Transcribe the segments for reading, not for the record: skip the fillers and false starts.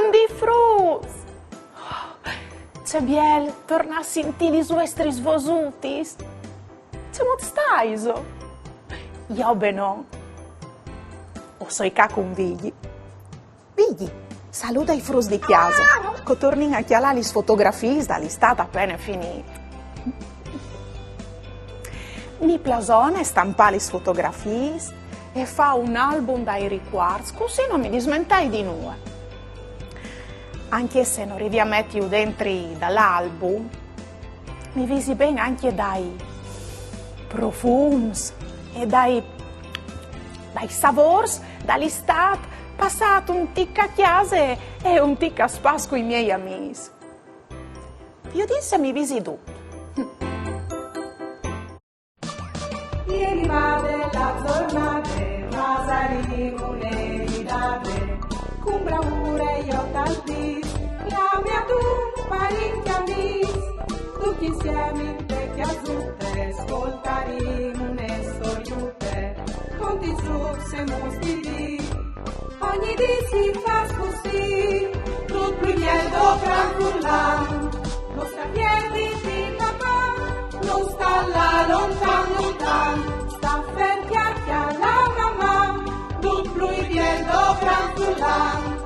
Mandi frus! C'è biel, torna a sentire i suoi svosutis. C'è molto staiso. Io beno. O soi ca con vigli. Vigli, saluta i frus di chiesa. Che tornin a chialare le fotografie dall'estate appena finita. Mi plasone stampare le fotografie e fa un album dai ricordi, così non mi dismentai di nuovo. Anche se non arrivi a mettere dentro dall'album, mi visi bene anche dai profumi e dai sapori dall'estate passato un ticca a chiesa e un ticca a spasso con i miei amici. Io disse mi visi tu. Ieri va della giornate, ma saremo levidate, con bravura io tanti, la mia tu, parecchi amici, tutti insieme in vecchia zutte, ascoltaremo le storiute, conti su se mostri, ogni dì si fa così, tutto il miedo tranquillan, non sta piedi di papà, non sta là lontan, sta fermi alla mamma, tutto il miedo tranquillan,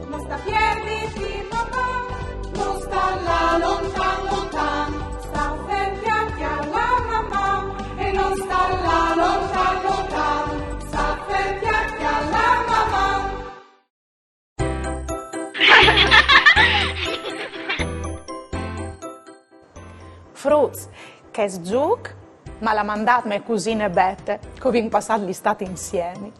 non sta piedi di papà, non sta là lontan, sta fermi alla mamma, e non sta là lontan, sta fermi alla mamma. Fruz, che sgiuc, ma l'ha mandato mie cugine Bette, che abbiamo passato l'estate insieme.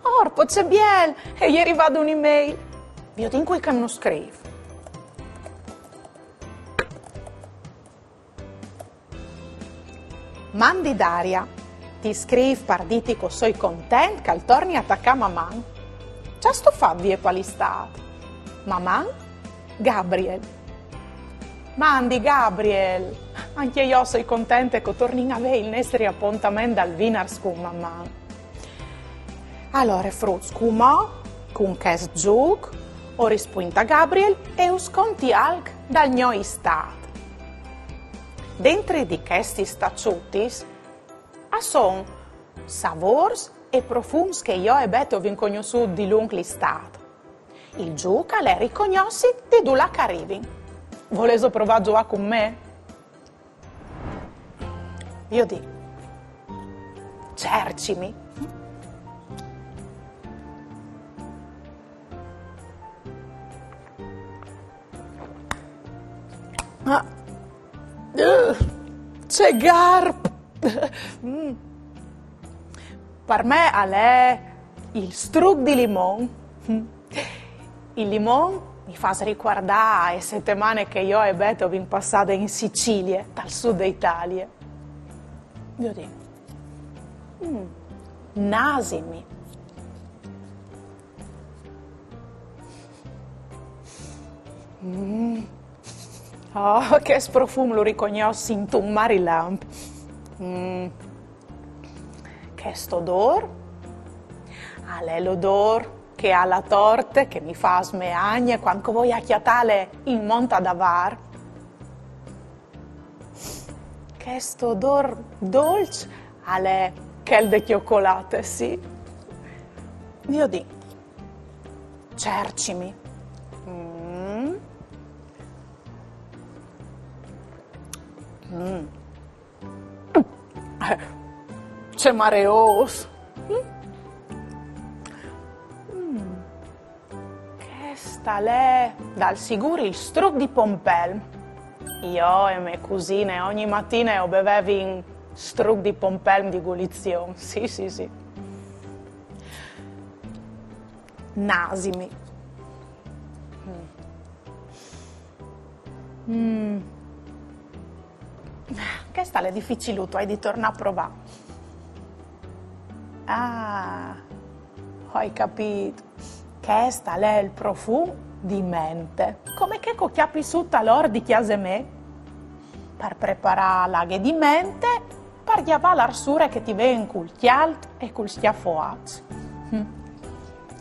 Orpo, c'è biel, e ieri vado un'email. Io in cui che non scrivo. Mandi Daria, ti scrivo per dirti che sono contento che torni a attaccare mamma. Già sto fatto via per l'estate. Mamma? Gabriel. Mandi Gabriel, anche io sono contenta che torni a avere il nostro appuntamento al Vinars con mamma. Allora, Fruz, con che gioco, ho risposto a Gabriel e ho sconti anche dal mio istat. Dentro di questi stacciuti sono sapori e profumi che io e Beto ho conosciuto di lungo l'estate. Il gioco è riconosciuto di dove arrivi. Volete provare a giocare con me? Io dico, cercimi. C'è garp. Per me è il struc di limone. Il limone mi fa ricordare le settimane che io e Beto abbiamo passato in Sicilia, dal sud Italia. Io dico, nasimi. Oh, che profumo lo riconosci in tu Marilamp. Che st'odore? È l'odore che ha la torta che mi fa smeagne quando voglio acchiattare in monta da var. Che st'odore dolce è quel de cioccolate, sì. Io dico, cercimi. C'è mareos. Che sta lì dal sicuro il struc di Pompelm. Io e mie cugine ogni mattina bevevo in struc di Pompelm di Gulizione. Sì. Nasimi. Che sta è difficile, tu hai di tornare a provare. Ah, hai capito. Che sta è il profumo di mente. Come che chiappi su allora di chiase me? Per preparare l'aghe di mente, per chiavare l'arsura che ti vede col chialt e col schiaffoazzo.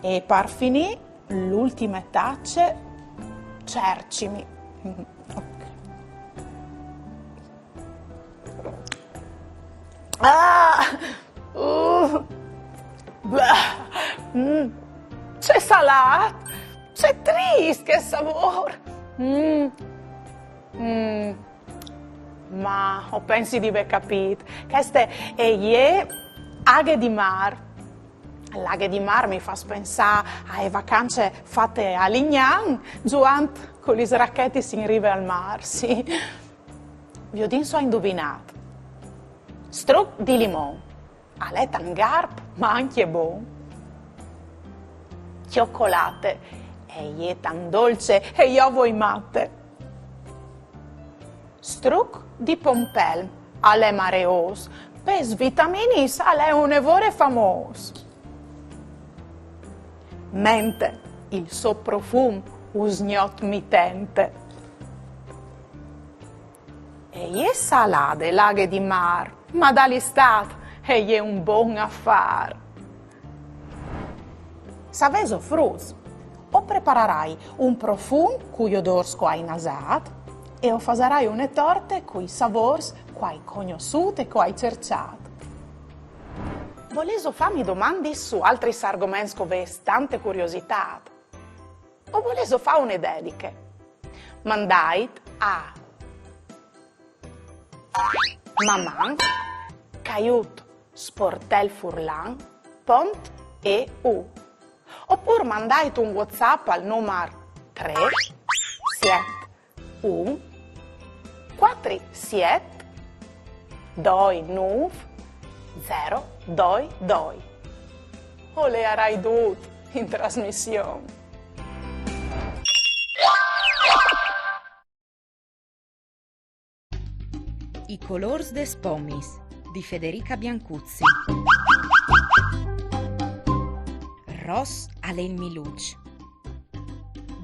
E per finire, l'ultima taccia, cercimi. C'è salato, c'è triste, che sapore. Ma ho pensi di aver capito. Queste è aghe di mar. L'aghe di mar mi fa pensare alle vacanze fatte a Lignan, giocando con gli sracchetti in riva al mar, sì. Vi ho detto, ho indovinato. Struc di limone, a letta un garp, ma anche buono. Cioccolate, e è tan dolce, e io voi matte. Struc di pompel, alle mareos, per vitaminis, alle un evore famoso. Mente, il suo profumo, usgnot mitente. E è salate, laghe di mar, ma dall'estate, e è un buon affare. Saveso frus, o preparerai un profumo cui odorsco hai nasato, e o fasarai une torte cui savors quai conosciute e quai cerciato. Voleso farmi domande su altri argomenti che avete tante curiosità? O voleso fare une dediche? Mandai a Maman, Caiut, Sportel Furlan, Pont e U. Oppure mandai un WhatsApp al numero 3 7 1 4 7 2 9 0 2 2. O le avrai dut in trasmissione. I colors des pomis di Federica Biancuzzi. Ros ale il miluc,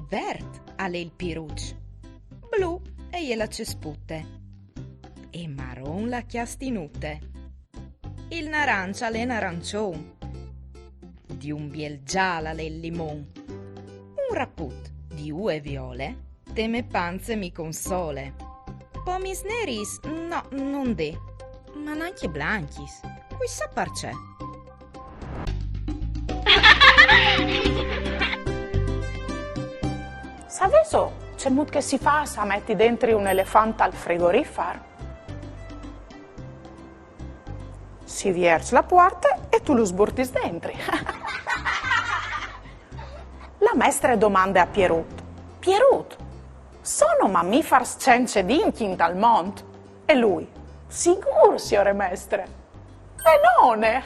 vert ale il piruc, blu e la cesputte, e marron la chiastinute, il narancia le narancion, di un biel gialla le il limon, un raput di ue viole, teme panze mi console, pomis neris no, non de, ma neanche blanchis, qui sa parcè. Saveso, c'è molto che si fa se metti dentro un elefante al frigorifero? Si vierge la porta e tu lo sburti dentro. La maestra domanda a Pierut: Pierut, sono mammiferi cence d'inchi dal mondo? E lui: sicuro, signore maestre. E non è.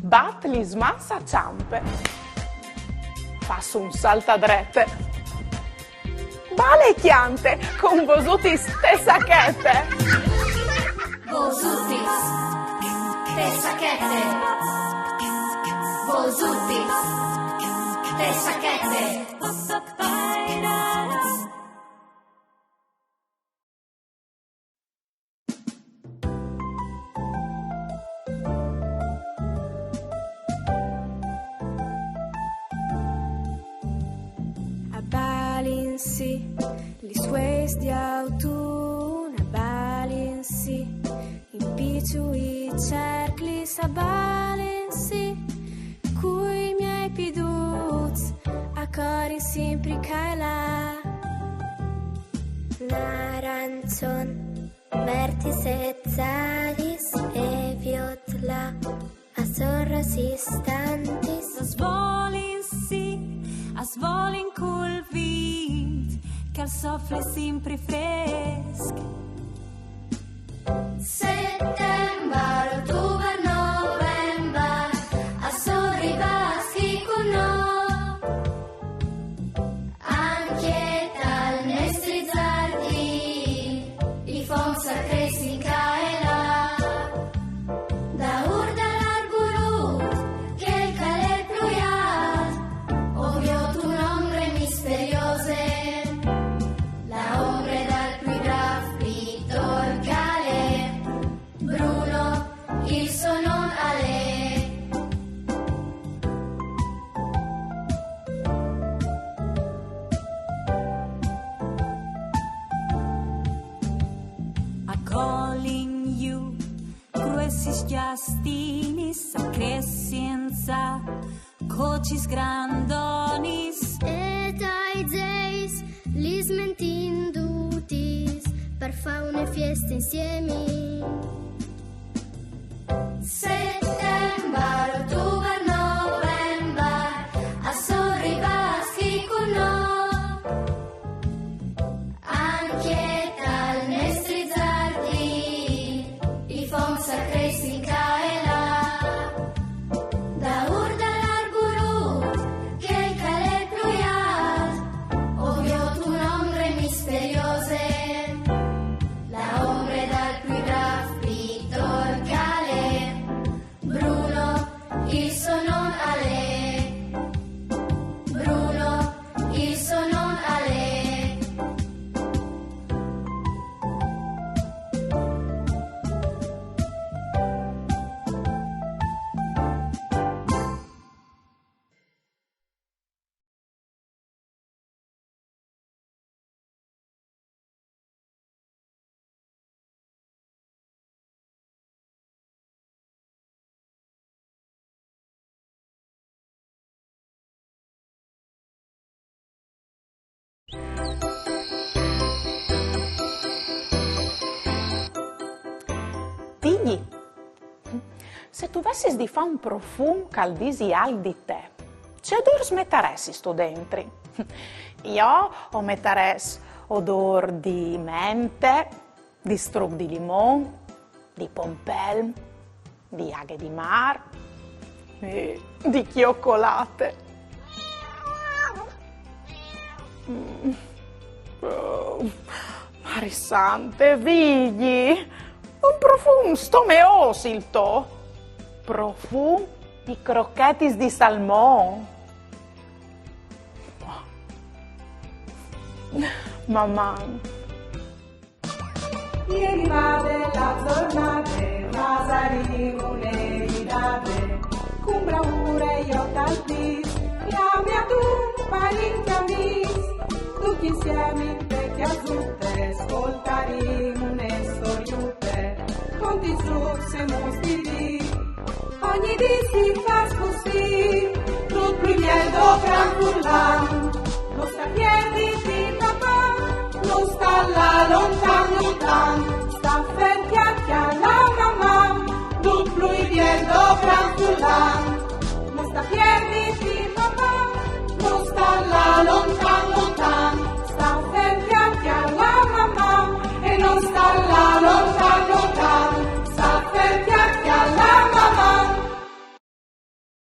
Bat li smassa ciampe. Fasso un salto a drette. Bale chiante con vosuti stessachette. Vosutis stessachette. Vosutis stessachette. Balinsi, li sues di autunno, balinsi, in picciu i cercli a balinsi, cui miei piduzi, a cori sempre caela. Naranzon, merti sezzadis e viotla, a sorrosi istantis, as volin col vent che al soffle sempre fresc. Settembre, ottobre, novembre, a sorribaschi con no. Anche dal nostri giardini, i fonsa cresci in caela. Da urda l'arborut, che il caler pluiat, ovvio tu nombre misteriose, la ombre dal più graf esses giastinis acrescenza cocis grandonis et aegeis lis mentindutis per faune fieste insieme. Settembre, ottobre, novembre, a sorrivasti con noi, anche dal nostri giardini, i fonsa cresci e là, da urda l'arburut, che il calè pluiat, ovvio tu nombre misteriose, la ombre dal più bravo pittor calè, Bruno, il suo non Ale, Bruno, il suo non Ale. Digli, se tu avessi di fare un profumo che disi al di te, che odore smetteresti sto dentro? Io o metteresti odore di mente, di struc di limone, di pompelmo, di aghe di mar, e di cioccolate. Oh, Marisante, vigli, un profumo stomeoso il to, profumo di crocchetti di salmone. Mamma. Ieri va della giornata, Masari un'eridate, con bravura io t'alvis, la mia tu, palinchi amici, tutti insieme vecchie azzurre, ascoltaremo une storiute, conti su se mostri, ogni dì si fa così, tutto più lieto gran lo sta piedi di papà, lo sta là lontan, sta ferchiacchia la mamma, tutto più lieto gran